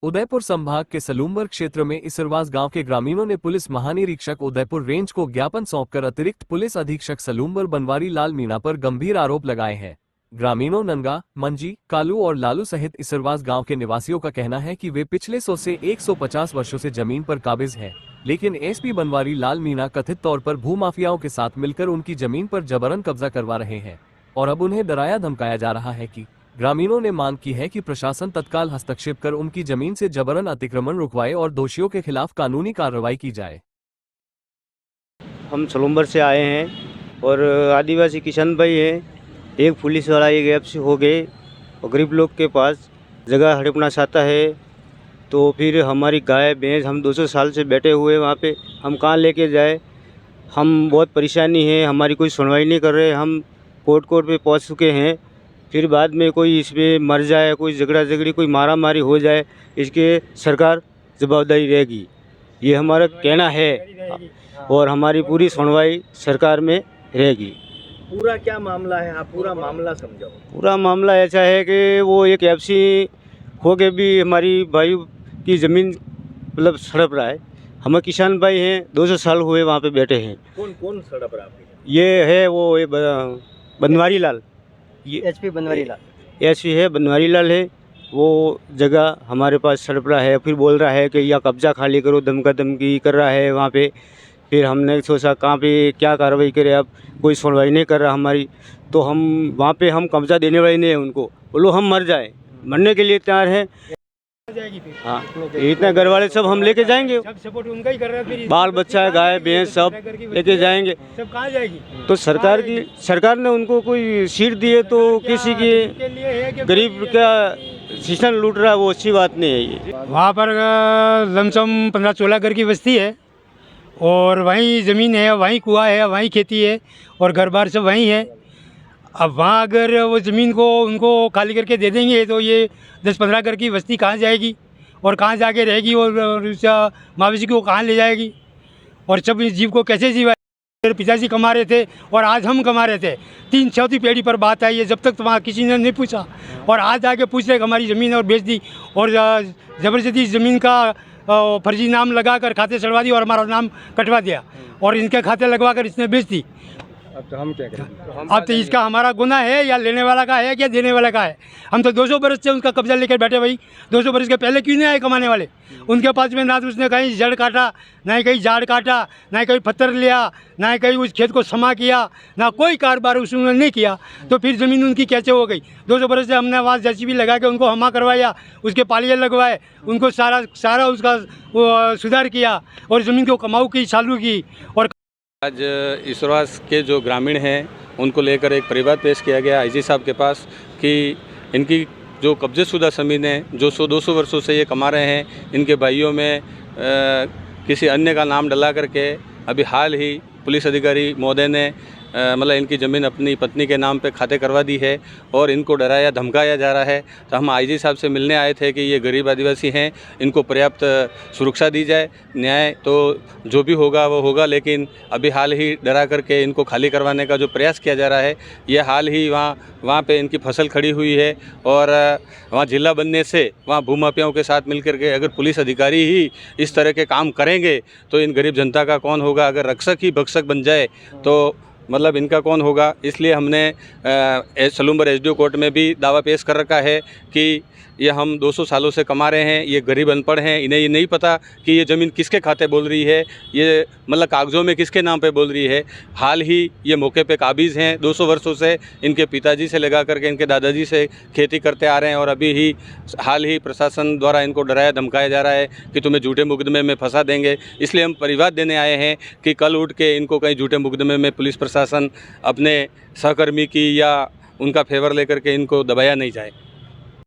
उदयपुर संभाग के सलूम्बर क्षेत्र में इसरवास गांव के ग्रामीणों ने पुलिस महानिरीक्षक उदयपुर रेंज को ज्ञापन सौंपकर अतिरिक्त पुलिस अधीक्षक सलूम्बर बनवारी लाल मीणा पर गंभीर आरोप लगाए हैं। ग्रामीणों नंगा, मंजी, कालू और लालू सहित इसरवास गांव के निवासियों का कहना है कि वे पिछले 100 से 150 वर्षों से जमीन पर काबिज हैं, लेकिन एसपी बनवारी लाल मीणा कथित तौर पर भूमाफियाओं के साथ मिलकर उनकी जमीन पर जबरन कब्जा करवा रहे हैं और अब उन्हें डराया धमकाया जा रहा है कि ग्रामीणों ने मांग की है कि प्रशासन तत्काल हस्तक्षेप कर उनकी जमीन से जबरन अतिक्रमण रुकवाए और दोषियों के खिलाफ कानूनी कार्रवाई की जाए। हम सलूम्बर से आए हैं और आदिवासी किसान भाई हैं। एक पुलिस वाला एक एफसी हो गए और गरीब लोग के पास जगह हड़पना चाहता है, तो फिर हमारी गाय भैंस हम 200 साल से बैठे हुए वहाँ पे, हम कहाँ लेके जाए। हम बहुत परेशानी है, हमारी कोई सुनवाई नहीं कर रहे। हम कोर्ट पे पहुँच चुके हैं, फिर बाद में कोई इसमें मर जाए, कोई झगड़ा झगड़ी, कोई मारा मारी हो जाए, इसके सरकार जवाबदारी रहेगी, ये हमारा कहना है और हमारी पूरी सुनवाई सरकार में रहेगी। पूरा क्या मामला है, आप पूरा मामला समझाओ। पूरा मामला ऐसा है कि वो एक एफसी हो के भी हमारी भाई की ज़मीन मतलब सड़प रहा है। हम किसान भाई हैं, 200 साल हुए वहाँ पे बैठे हैं। कौन कौन सड़प रहा है? ये है वो बनवारी लाल, ये एसपी बनवारी लाल एसपी है, बनवारी लाल है। वो जगह हमारे पास सड़प रहा है, फिर बोल रहा है कि या कब्जा खाली करो, धमका धमकी कर रहा है वहाँ पे। फिर हमने सोचा कहाँ पे क्या कार्रवाई करें, अब कोई सुनवाई नहीं कर रहा हमारी, तो हम वहाँ पे हम कब्जा देने वाले नहीं हैं उनको। बोलो हम मर जाए, मरने के लिए तैयार हैं। हाँ, इतना घर वाले सब हम लेके जाएंगे, सब सपोर्ट उनका ही कर रहा है। फिर बाल बच्चा गाय भैंस सब लेके जाएंगे। सब कहाँ जाएगी? तो सरकार ने उनको कोई सीट दी है, तो किसी की गरीब का शिक्षण लूट रहा है, वो अच्छी बात नहीं है ये। वहाँ पर लमसम 15-16 घर की बस्ती है और वहीं ज़मीन है, वहीं कुआं है, वहीं खेती है और घर बार सब वहीं है। अब वहाँ अगर वो ज़मीन को उनको खाली करके दे देंगे तो ये 10-15 घर की बस्ती कहाँ जाएगी और कहाँ जाके रहेगी और उस मवेशी को कहाँ ले जाएगी और सब इस जीव को कैसे जीवा। मेरे पिताजी कमा रहे थे और आज हम कमा रहे थे। 3 चौथी पीढ़ी पर बात आई है, जब तक तो वहाँ किसी ने नहीं पूछा और आज आके पूछ रहे हमारी ज़मीन और बेच दी और ज़बरदस्ती ज़मीन का फर्जी नाम लगाकर खाते चढ़वा दी और हमारा नाम कटवा दिया और इनके खाते लगवा कर इसने बेच दी। अब तो हम क्या करें? अब तो इसका हमारा गुनाह है या लेने वाला का है या देने वाला का है? हम तो 200 बरस से उसका कब्जा लेकर बैठे भाई। 200 बरस के पहले क्यों नहीं आए कमाने वाले? उनके पास में ना तो उसने कहीं जड़ काटा, ना ही कहीं झाड़ काटा, ना ही कहीं पत्थर लिया, ना ही कहीं उस खेत को समा किया, ना कोई कारोबार उसने नहीं किया, तो फिर ज़मीन उनकी कैसे हो गई? 200 बरस से हमने वहाँ जेसीबी लगा के उनको हमा करवाया, उसके पालिये लगवाए, उनको सारा उसका सुधार किया और ज़मीन को कमाऊ की चालू की। और आज इसरवास के जो ग्रामीण हैं उनको लेकर एक परिवाद पेश किया गया आईजी साहब के पास कि इनकी जो कब्जेशुदा ज़मीन है, जो 100-200 वर्षों से ये कमा रहे हैं, इनके भाइयों में किसी अन्य का नाम डला करके अभी हाल ही पुलिस अधिकारी महोदय ने मतलब इनकी ज़मीन अपनी पत्नी के नाम पे खाते करवा दी है और इनको डराया धमकाया जा रहा है। तो हम आईजी साहब से मिलने आए थे कि ये गरीब आदिवासी हैं, इनको पर्याप्त सुरक्षा दी जाए, न्याय तो जो भी होगा वो होगा, लेकिन अभी हाल ही डरा करके इनको खाली करवाने का जो प्रयास किया जा रहा है, ये हाल ही वहाँ पे इनकी फसल खड़ी हुई है और वहाँ जिला बनने से वहाँ भूमाफियाओं के साथ मिलकर के अगर पुलिस अधिकारी ही इस तरह के काम करेंगे तो इन गरीब जनता का कौन होगा? अगर रक्षक ही भक्षक बन जाए तो मतलब इनका कौन होगा? इसलिए हमने सलूम्बर एसडीओ कोर्ट में भी दावा पेश कर रखा है कि ये हम 200 सालों से कमा रहे हैं, ये गरीब अनपढ़ हैं, इन्हें ये नहीं पता कि ये ज़मीन किसके खाते बोल रही है, ये मतलब कागज़ों में किसके नाम पे बोल रही है। हाल ही ये मौके पे काबिज़ हैं, 200 वर्षों से इनके पिताजी से लगा करके इनके दादाजी से खेती करते आ रहे हैं और अभी ही हाल ही प्रशासन द्वारा इनको डराया धमकाया जा रहा है कि तुम्हें झूठे मुकदमे में फंसा देंगे। इसलिए हम परिवाद देने आए हैं कि कल उठ के इनको कहीं झूठे मुकदमे में पुलिस प्रशासन अपने सहकर्मी की या उनका फेवर लेकर के इनको दबाया नहीं जाए।